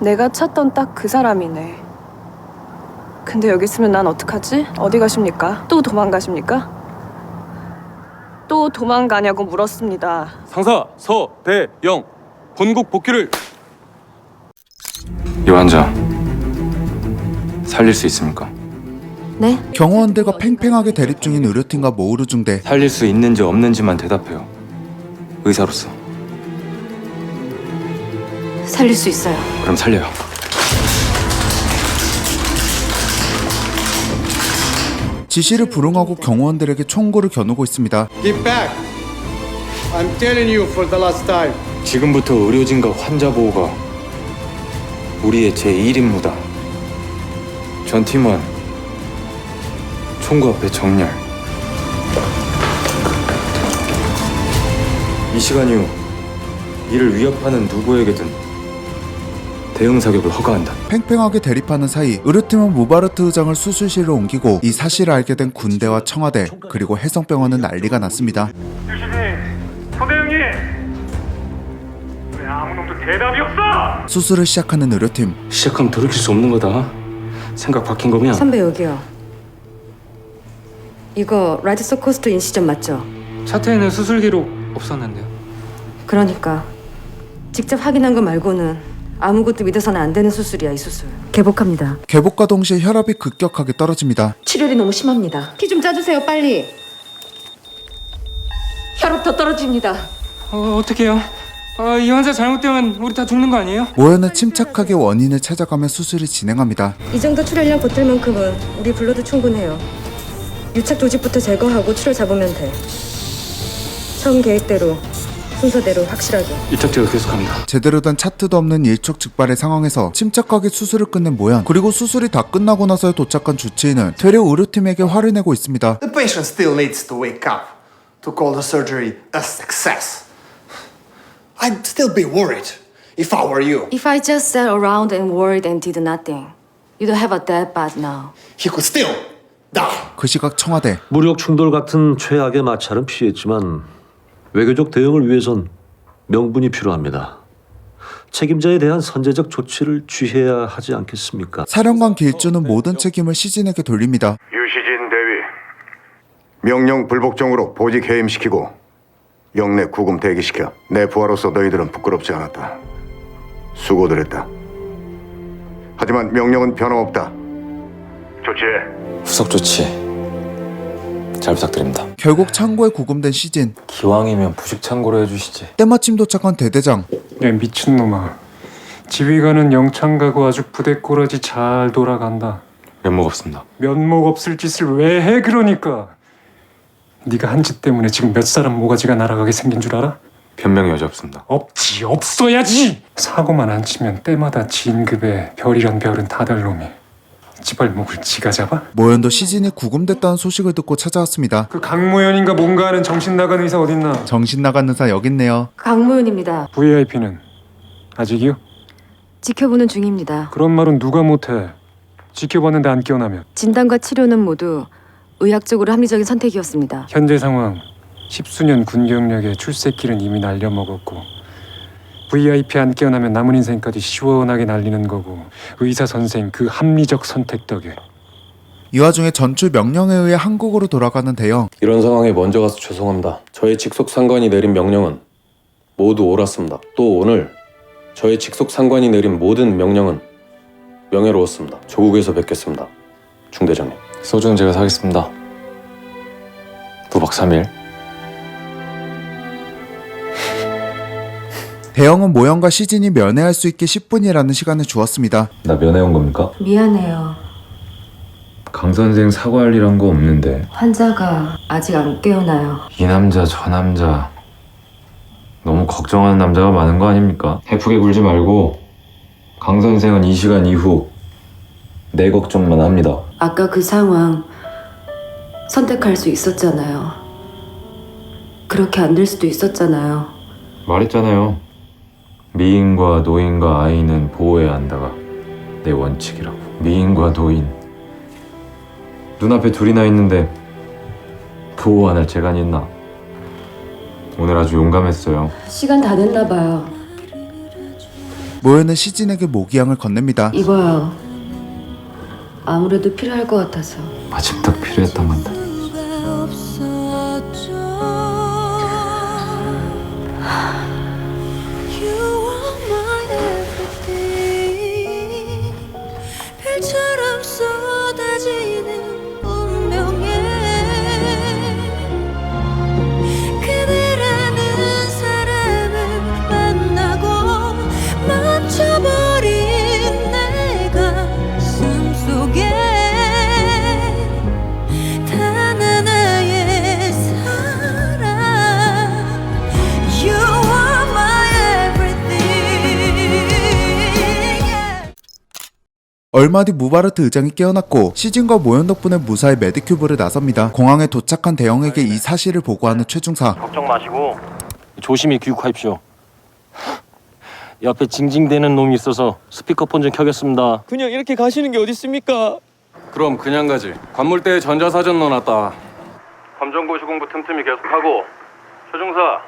내가 찾던 딱 그 사람이네. 근데 여기 있으면 난 어떡하지? 어디 가십니까? 또 도망가십니까? 또 도망가냐고 물었습니다. 상사 서대영 본국 복귀를. 이 환자 살릴 수 있습니까? 네? 경호원들과 팽팽하게 대립 중인 의료팀과 모으루 중대. 살릴 수 있는지 없는지만 대답해요. 의사로서. 살릴 수 있어요. 그럼 살려요. 지시를 불응하고 경호원들에게 총구를 겨누고 있습니다. Get back! I'm telling you for the last time. 지금부터 의료진과 환자 보호가 우리의 제1임무다. 전 팀원 총구 앞에 정렬. 이 시간 이후 이를 위협하는 누구에게든 대응 사격을 허가한다. 팽팽하게 대립하는 사이 의료팀은 무바르트 의장을 수술실로 옮기고 이 사실을 알게 된 군대와 청와대 그리고 해성병원은 난리가 났습니다. 유시진, 소대영님! 왜 아무 놈도 대답이 없어? 수술을 시작하는 의료팀. 시작하면 돌이킬 수 없는 거다. 생각 바뀐 거면 선배 여기요. 이거 라디소 코스트 인시전 맞죠? 차트에는 수술 기록 없었는데요. 그러니까 직접 확인한 거 말고는 아무것도 믿어서는 안 되는 수술이야. 이 수술 개복합니다. 개복과 동시에 혈압이 급격하게 떨어집니다. 출혈이 너무 심합니다. 피 좀 짜주세요 빨리. 혈압 더 떨어집니다. 어떡해요? 이 환자 잘못되면 우리 다 죽는 거 아니에요? 모연은 침착하게 원인을 찾아가며 수술을 진행합니다. 이 정도 출혈량 버틸 만큼은 우리 불러도 충분해요. 유착 조직부터 제거하고 출혈 잡으면 돼. 처음 계획대로 순서대로 확실하게. 유착제가 계속합니다. 제대로 된 차트도 없는 일촉즉발의 상황에서 침착하게 수술을 끝낸 모연. 그리고 수술이 다 끝나고 나서 도착한 주치의는 되려 의료팀에게 화를 내고 있습니다. The patient still needs to wake up to call the surgery a success. I'd still be worried if I were you. If I just sat around and worried and did nothing, you don't have a that bad now. He could still die. 그 시각 청와대. 무력 충돌 같은 최악의 마찰은 피했지만 외교적 대응을 위해선 명분이 필요합니다. 책임자에 대한 선제적 조치를 취해야 하지 않겠습니까? 사령관 길주는 모든 책임을 시진에게 돌립니다. 유시진 대위, 명령 불복종으로 보직 해임시키고 영내 구금 대기시켜. 내 부하로서 너희들은 부끄럽지 않았다. 수고들 했다. 하지만 명령은 변함없다. 조치해. 후속 조치 잘 부탁드립니다. 결국 창고에 구금된 시진. 기왕이면 부식 창고로 해주시지. 때마침 도착한 대대장. 야 미친놈아. 지휘관은 영창 가고 아주 부대꼬라지 잘 돌아간다. 면목 없습니다. 면목 없을 짓을 왜 해 그러니까. 네가 한 짓 때문에 지금 몇 사람 모가지가 날아가게 생긴 줄 알아? 변명의 여지 없습니다. 없지, 없어야지. 사고만 안 치면 때마다 진급에 별이란 별은 다 달 놈이 지발목을 지가 잡아? 모연도 시진이 구금됐다는 소식을 듣고 찾아왔습니다. 그 강모연인가 뭔가 하는 정신 나간 의사 어딨나? 정신 나간 의사 여기 있네요. 강무윤입니다. VIP는 아직이요? 지켜보는 중입니다. 그런 말은 누가 못해. 지켜봤는데 안 깨어나면. 진단과 치료는 모두 의학적으로 합리적인 선택이었습니다. 현재 상황 10수년 군 경력에 출세길은 이미 날려먹었고 VIP 안 깨어나면 남은 인생까지 시원하게 날리는 거고 의사 선생 그 합리적 선택 덕에. 이 와중에 전출 명령에 의해 한국으로 돌아가는 대영. 이런 상황에 먼저 가서 죄송합니다. 저희 직속 상관이 내린 명령은 모두 옳았습니다. 또 오늘 저희 직속 상관이 내린 모든 명령은 명예로웠습니다. 조국에서 뵙겠습니다. 중대장님. 소주는 제가 사겠습니다. 9박 3일. 대영은 모연과 시진이 면회할 수 있게 10분이라는 시간을 주었습니다. 나 면회 온 겁니까? 미안해요. 강 선생 사과할 일 한 거 없는데. 환자가 아직 안 깨어나요. 이 남자 저 남자 너무 걱정하는 남자가 많은 거 아닙니까? 해프게 굴지 말고 강 선생은 이 시간 이후 내 걱정만 합니다. 아까 그 상황 선택할 수 있었잖아요. 그렇게 안 될 수도 있었잖아요. 말했잖아요. 미인과 노인과 아이는 보호해야 한다가 내 원칙이라고. 미인과 노인 눈앞에 둘이나 있는데 보호 안 할 재간이 있나? 오늘 아주 용감했어요. 시간 다 됐나 봐요. 모현은 시진에게 모기향을 건넵니다. 이거요. 아무래도 필요할 것 같아서. 마침 딱 필요했던 건데. 별처럼 쏟아지는 운명에 그대라는 사람을 만나고 멈춰버린 내 가슴 속에 단 하나의 사랑 You are my everything 얼마 뒤 무바르트 의장이 깨어났고 시진과 모현 덕분에 무사히 매드큐브를 나섭니다. 공항에 도착한 대영에게 이 사실을 보고하는 최중사. 걱정 마시고 조심히 귀국하십시오. 옆에 징징대는 놈이 있어서 스피커폰 좀 켜겠습니다. 그냥 이렇게 가시는 게 어디 있습니까? 그럼 그냥 가지. 관물대에 전자사전 넣어놨다. 검정고시 공부 틈틈이 계속하고. 최중사,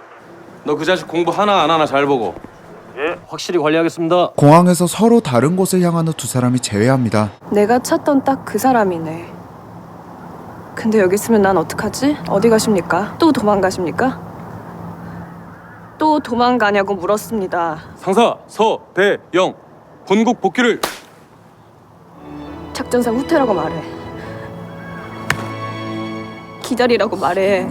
너 그 자식 공부 하나 안 하나 잘 보고. 예, 확실히 관리하겠습니다. 공항에서 서로 다른 곳을 향하는 두 사람이 재회합니다. 내가 찾던 딱 그 사람이네. 근데 여기 있으면 난 어떡하지? 어디 가십니까? 또 도망가십니까? 또 도망가냐고 물었습니다. 상사 서대영 본국 복귀를. 작전상 후퇴라고 말해. 기다리라고 말해.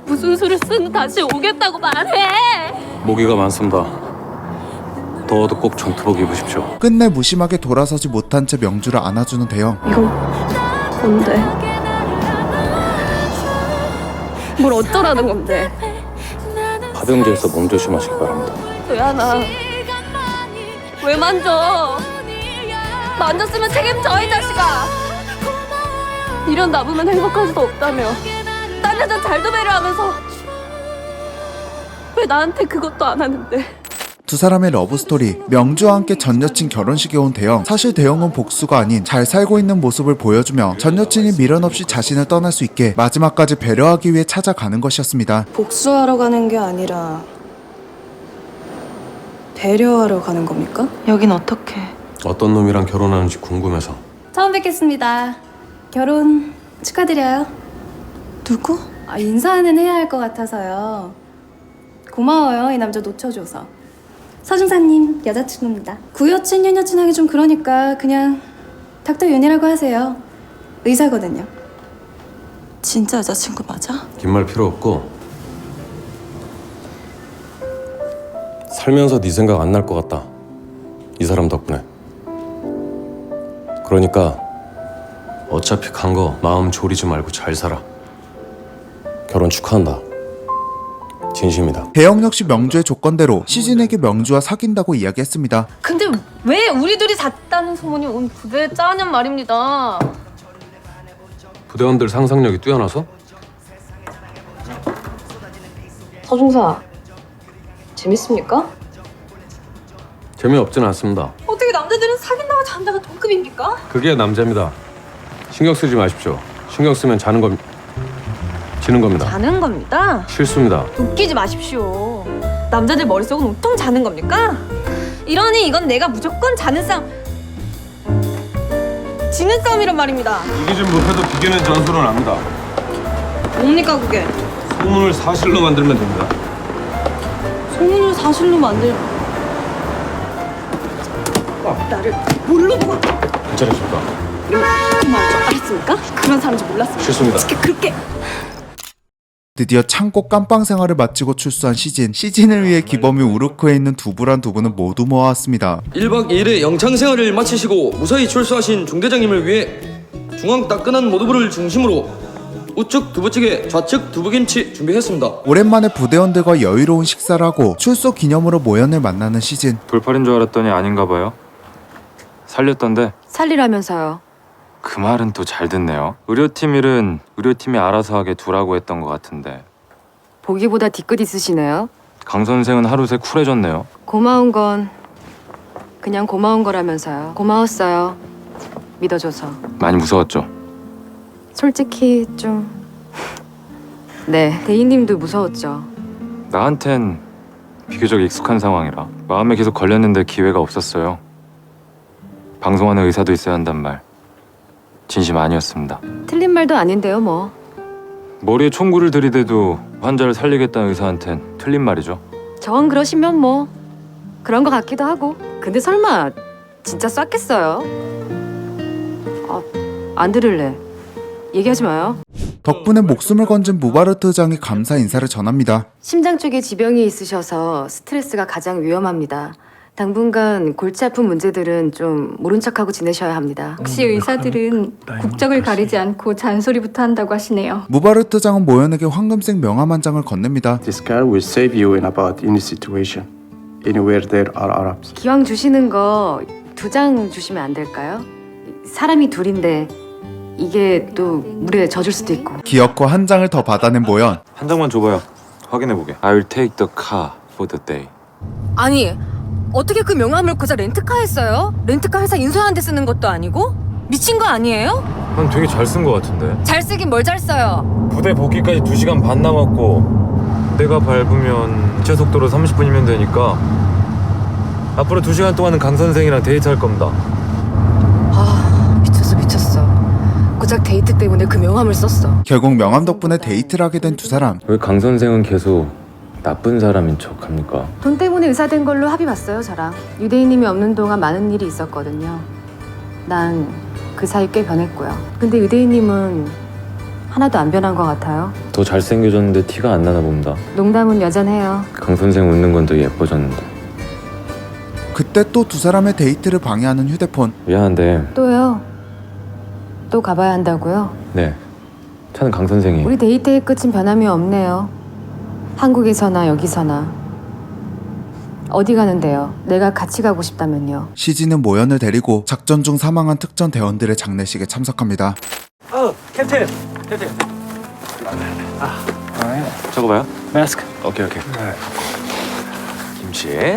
무슨 수를 쓰는 다시 오겠다고 말해. 모기가 많습니다. 더워도 꼭 전투복 입으십시오. 끝내 무심하게 돌아서지 못한 채 명주를 안아주는 대영. 이건 뭔데? 뭘 어쩌라는 건데? 파병제에서 몸 조심하시기 바랍니다. 도연아, 왜 만져? 만졌으면 책임져, 이 자식아. 이런 나보면 행복할 수도 없다며. 딴 여자 잘도 배려하면서 왜 나한테 그것도 안 하는데? 두 사람의 러브스토리. 명주와 함께 전 여친 결혼식에 온 대영. 사실 대영은 복수가 아닌 잘 살고 있는 모습을 보여주며 전 여친이 미련 없이 자신을 떠날 수 있게 마지막까지 배려하기 위해 찾아가는 것이었습니다. 복수하러 가는 게 아니라 배려하러 가는 겁니까? 여긴 어떻게? 어떤 놈이랑 결혼하는지 궁금해서. 처음 뵙겠습니다. 결혼 축하드려요. 누구? 인사는 해야 할 것 같아서요. 고마워요, 이 남자 놓쳐줘서. 서중사님 여자친구입니다. 구여친 윤여친 하기 좀 그러니까 그냥 닥터 윤이라고 하세요. 의사거든요. 진짜 여자친구 맞아? 긴 말 필요 없고. 살면서 네 생각 안 날 것 같다. 이 사람 덕분에. 그러니까 어차피 간 거 마음 졸이지 말고 잘 살아. 결혼 축하한다. 진심이다. 대영 역시 명주의 조건대로 시진에게 명주와 사귄다고 이야기했습니다. 근데 왜 우리 둘이 잤다는 소문이 온 부대에 짜냔 말입니다. 부대원들 상상력이 뛰어나서? 서중사, 재밌습니까? 재미없진 않습니다. 어떻게 남자들은 사귄다고 잔다가 동급입니까? 그게 남자입니다. 신경 쓰지 마십시오. 신경 쓰면 지는 겁니다. 자는 겁니다. 실수입니다. 웃기지 마십시오. 남자들 머릿속은 온통 자는 겁니까? 이러니 이건 내가 무조건 자는 싸움, 지는 싸움이란 말입니다. 이기진 못해도 비기는 전술은 압니다. 뭡니까 그게? 소문을 사실로 만들면 됩니다. 소문을 사실로 만들... 나를 뭘로 보고... 괜찮으십니까? 그말 좀 알았습니까? 그런 사람인지 몰랐습니다. 실수입니다. 그렇게... 드디어 창고 깜빵 생활을 마치고 출소한 시진. 시진을 위해 기범이 우르크에 있는 두부란 두부는 모두 모아왔습니다. 1박 2일의 영창 생활을 마치시고 무사히 출소하신 중대장님을 위해 중앙 따끈한 모두부를 중심으로 우측 두부찌개, 좌측 두부김치 준비했습니다. 오랜만에 부대원들과 여유로운 식사를 하고 출소 기념으로 모현을 만나는 시진. 돌팔인 줄 알았더니 아닌가 봐요. 살렸던데. 살리라면서요. 그 말은 또 잘 듣네요. 의료팀 일은 의료팀이 알아서 하게 두라고 했던 것 같은데. 보기보다 뒤끝 있으시네요. 강 선생은 하루 새 쿨해졌네요. 고마운 건 그냥 고마운 거라면서요. 고마웠어요. 믿어줘서. 많이 무서웠죠? 솔직히 좀... 네, 대인님도 무서웠죠. 나한텐 비교적 익숙한 상황이라 마음에 계속 걸렸는데 기회가 없었어요. 방송하는 의사도 있어야 한단 말 진심 아니었습니다. 틀린 말도 아닌데요, 뭐. 머리에 총구를 들이대도 환자를 살리겠다는 의사한텐 틀린 말이죠. 저건 그러시면 뭐 그런 것 같기도 하고. 근데 설마 진짜 쐈겠어요? 안 들을래. 얘기하지 마요. 덕분에 목숨을 건진 무바르트 의장이 감사 인사를 전합니다. 심장 쪽에 지병이 있으셔서 스트레스가 가장 위험합니다. 당분간 골치 아픈 문제들은 좀 모른 척하고 지내셔야 합니다. 혹시 의사들은 국적을 가리지 않고 잔소리부터 한다고 하시네요. 무바르트 의장은 모연에게 황금색 명함 한 장을 건넵니다. This car will save you in about any situation. Anywhere there are Arabs. 기왕 주시는 거 2장 주시면 안 될까요? 사람이 둘인데 이게 또 물에 젖을 수도 있고. 기어코 한 장을 더 받아낸 모연. 한 장만 줘봐요. 확인해보게. I will take the car for the day. 아니, 어떻게 그 명함을 고작 렌트카 했어요? 렌트카 회사 인수하는 데 쓰는 것도 아니고? 미친 거 아니에요? 난 되게 잘 쓴 거 같은데. 잘 쓰긴 뭘 잘 써요? 부대 복귀까지 2시간 반 남았고 내가 밟으면 기차 속도로 30분이면 되니까 앞으로 2시간 동안은 강 선생이랑 데이트할 겁니다. 미쳤어. 고작 데이트 때문에 그 명함을 썼어. 결국 명함 덕분에 데이트를 하게 된 두 사람. 왜 강 선생은 계속 나쁜 사람인 척합니까? 돈 때문에 의사된 걸로 합의 봤어요, 저랑. 유대인님이 없는 동안 많은 일이 있었거든요. 난 그 사이 꽤 변했고요. 근데 유대인님은 하나도 안 변한 것 같아요. 더 잘생겨졌는데 티가 안 나나 봅니다. 농담은 여전해요. 강 선생 웃는 건 더 예뻐졌는데. 그때 또 두 사람의 데이트를 방해하는 휴대폰. 미안한데 또요? 또 가봐야 한다고요? 네 차는 강 선생이. 우리 데이트의 끝은 변함이 없네요. 한국에서나 여기서나. 어디 가는데요? 내가 같이 가고 싶다면요. 시진은 모연을 데리고 작전 중 사망한 특전 대원들의 장례식에 참석합니다. 캡틴. 저거 봐요. 마스크. 오케이. 김치.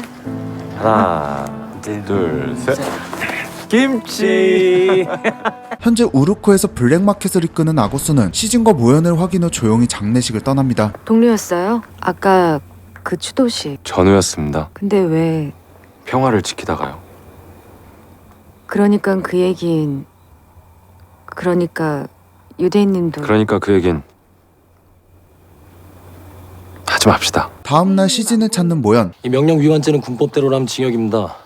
하나, 둘, 셋. 김치. 현재 우르코에서 블랙마켓을 이끄는 아고스는 시진과 모연을 확인 후 조용히 장례식을 떠납니다. 동료였어요? 아까 그 추도식. 전우였습니다. 근데 왜? 평화를 지키다가요. 그러니까 그 얘긴. 그러니까 유대인님도. 그러니까 그 얘긴 하지 맙시다. 다음날 시진을 찾는 모연. 이 명령 위반죄는 군법대로라면 징역입니다.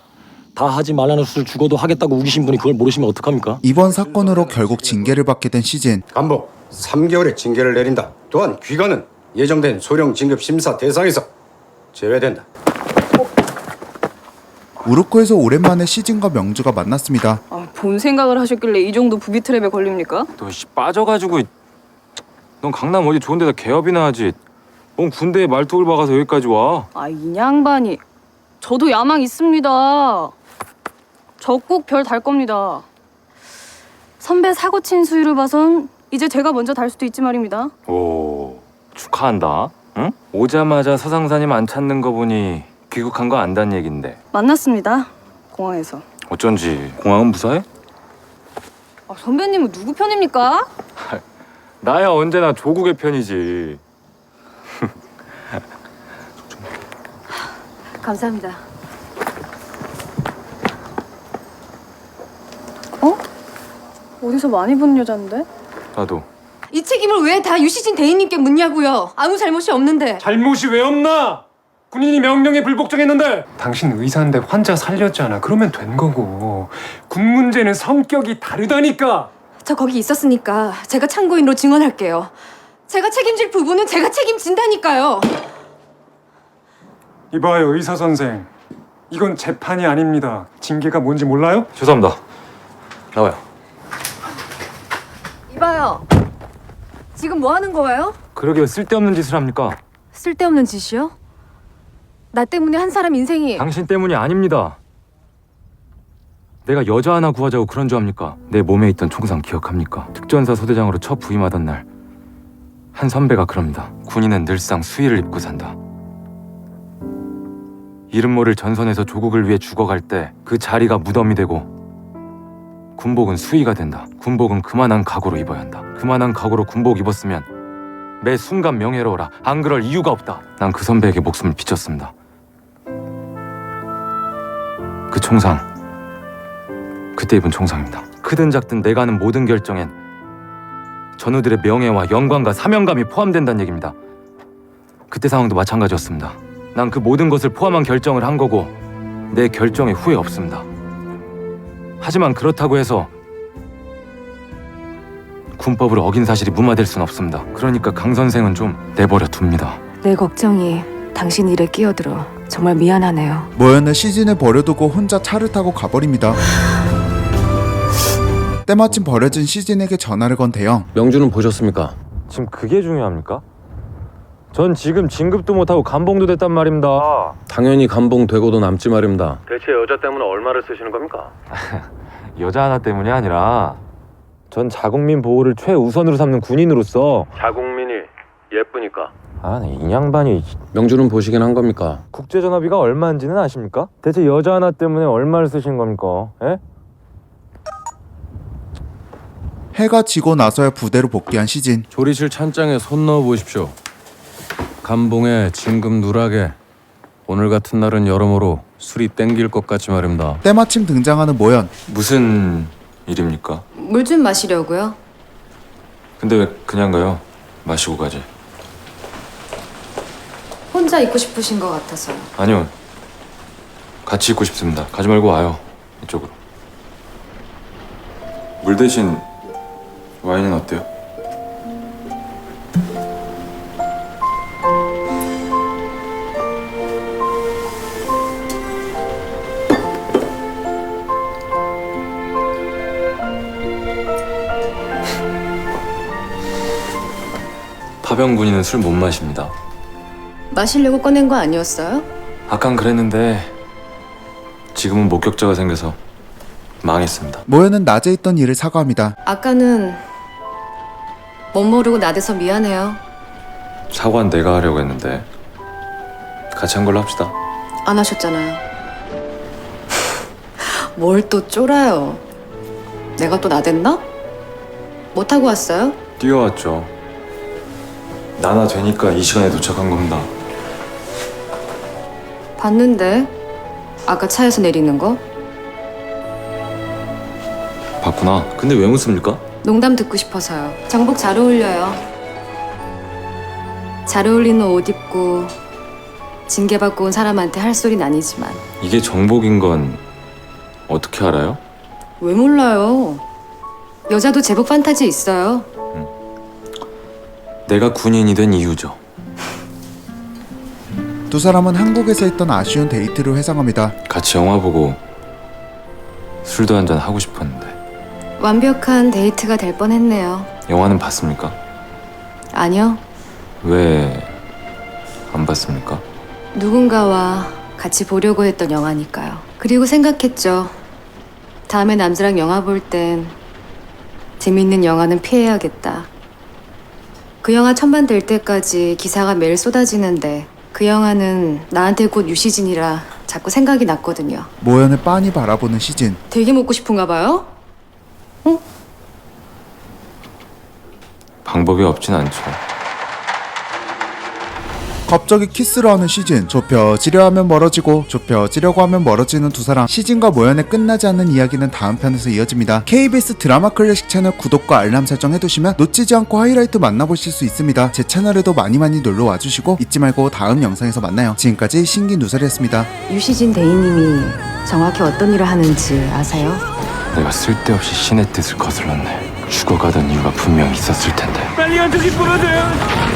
다 하지 말라는 수를 죽어도 하겠다고 우기신 분이 그걸 모르시면 어떡합니까? 이번 사건으로 결국 징계를 받게 된 시진. 간부 3개월의 징계를 내린다. 또한 귀가는 예정된 소령 진급 심사 대상에서 제외된다. 우르코에서 오랜만에 시진과 명주가 만났습니다. 본 생각을 하셨길래 이 정도 부비 트랩에 걸립니까? 너 빠져가지고 넌 강남 어디 좋은 데다 개업이나 하지. 뭔 군대에 말뚝을 박아서 여기까지 와. 이 양반이. 저도 야망 있습니다. 저 꼭 별 달 겁니다. 선배 사고 친 수위를 봐선 이제 제가 먼저 달 수도 있지 말입니다. 오, 축하한다. 응? 오자마자 서상사님 안 찾는 거 보니 귀국한 거 안단 얘긴데. 만났습니다. 공항에서. 어쩐지 공항은 무사해? 선배님은 누구 편입니까? 나야 언제나 조국의 편이지. 감사합니다. 어디서 많이 본 여잔데? 나도. 이 책임을 왜 다 유시진 대인님께 묻냐고요? 아무 잘못이 없는데. 잘못이 왜 없나? 군인이 명령에 불복종했는데. 당신 의사인데 환자 살렸잖아. 그러면 된 거고. 군 문제는 성격이 다르다니까. 저 거기 있었으니까 제가 참고인으로 증언할게요. 제가 책임질 부분은 제가 책임진다니까요. 이봐요, 의사 선생. 이건 재판이 아닙니다. 징계가 뭔지 몰라요? 죄송합니다. 나와요. 이봐요. 지금 뭐 하는 거예요? 그러게 쓸데없는 짓을 합니까? 쓸데없는 짓이요? 나 때문에 한 사람 인생이. 당신 때문이 아닙니다. 내가 여자 하나 구하자고 그런 줄 압니까? 내 몸에 있던 총상 기억합니까? 특전사 소대장으로 첫 부임하던 날 한 선배가 그럽니다. 군인은 늘상 수의를 입고 산다. 이름 모를 전선에서 조국을 위해 죽어갈 때 그 자리가 무덤이 되고 군복은 수의가 된다. 군복은 그만한 각오로 입어야 한다. 그만한 각오로 군복 입었으면 매 순간 명예로워라. 안 그럴 이유가 없다. 난 그 선배에게 목숨을 비쳤습니다. 그 총상, 그때 입은 총상입니다. 크든 작든 내가 하는 모든 결정엔 전우들의 명예와 영광과 사명감이 포함된다는 얘기입니다. 그때 상황도 마찬가지였습니다. 난 그 모든 것을 포함한 결정을 한 거고 내 결정에 후회 없습니다. 하지만 그렇다고 해서 군법을 어긴 사실이 무마될 순 없습니다. 그러니까 강 선생은 좀 내버려 둡니다. 내 걱정이 당신 일에 끼어들어 정말 미안하네요. 모연은 시진을 버려두고 혼자 차를 타고 가버립니다. 때마침 버려진 시진에게 전화를 건 대영. 명주는 보셨습니까? 지금 그게 중요합니까? 전 지금 진급도 못하고 감봉도 됐단 말입니다. 당연히 감봉되고도 남지 말입니다. 대체 여자 때문에 얼마를 쓰시는 겁니까? 여자 하나 때문이 아니라 전 자국민 보호를 최우선으로 삼는 군인으로서 자국민이 예쁘니까. 아니 이 양반이. 명주는 보시긴 한 겁니까? 국제전화비가 얼마인지는 아십니까? 대체 여자 하나 때문에 얼마를 쓰신 겁니까? 예? 해가 지고 나서야 부대로 복귀한 시진. 조리실 찬장에 손 넣어 보십시오. 감봉에 진급 누락에 오늘 같은 날은 여러모로 술이 땡길 것 같지 말입니다. 때마침 등장하는 모연. 무슨 일입니까? 물 좀 마시려고요. 근데 왜 그냥 가요? 마시고 가지. 혼자 있고 싶으신 것 같아서요. 아니요. 같이 있고 싶습니다. 가지 말고 와요. 이쪽으로. 물 대신 와인은 어때요? 파병 군인은 술 못 마십니다. 마시려고 꺼낸 거 아니었어요? 아깐 그랬는데 지금은 목격자가 생겨서 망했습니다. 모연은 낮에 있던 일을 사과합니다. 아까는 못 모르고 나대서 미안해요. 사과는 내가 하려고 했는데 같이 한 걸로 합시다. 안 하셨잖아요. 뭘 또 쫄아요. 내가 또 나댔나? 못하고 왔어요? 뛰어왔죠. 나나 되니까 이 시간에 도착한 겁니다. 봤는데 아까 차에서 내리는 거? 봤구나. 근데 왜 묻습니까? 농담 듣고 싶어서요. 정복 잘 어울려요. 잘 어울리는 옷 입고 징계받고 온 사람한테 할 소린 아니지만. 이게 정복인 건 어떻게 알아요? 왜 몰라요? 여자도 제복 판타지 있어요. 내가 군인이 된 이유죠. 두 사람은 한국에서 했던 아쉬운 데이트를 회상합니다. 같이 영화 보고 술도 한잔 하고 싶었는데. 완벽한 데이트가 될 뻔했네요. 영화는 봤습니까? 아니요. 왜 안 봤습니까? 누군가와 같이 보려고 했던 영화니까요. 그리고 생각했죠. 다음에 남자랑 영화 볼 땐 재밌는 영화는 피해야겠다. 그 영화 천만 될 때까지 기사가 매일 쏟아지는데 그 영화는 나한테 곧 유시진이라 자꾸 생각이 났거든요. 모연을 빤히 바라보는 시진. 되게 먹고 싶은가 봐요? 방법이 없진 않죠. 갑자기 키스를 하는 시진. 좁혀지려 하면 멀어지고 좁혀지려고 하면 멀어지는 두 사람. 시진과 모연의 끝나지 않는 이야기는 다음 편에서 이어집니다. KBS 드라마 클래식 채널 구독과 알람 설정 해두시면 놓치지 않고 하이라이트 만나보실 수 있습니다. 제 채널에도 많이 놀러 와주시고 잊지 말고 다음 영상에서 만나요. 지금까지 신기 누설이었습니다. 유시진 대인님이 정확히 어떤 일을 하는지 아세요? 내가 쓸데없이 신의 뜻을 거슬렀네. 죽어가던 이유가 분명히 있었을 텐데. 빨리 한쪽이 부러져요.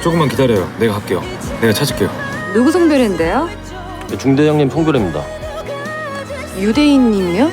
조금만 기다려요. 내가 갈게요. 내가 찾을게요. 누구 송별인데요? 중대장님 송별입니다. 유대인님이요?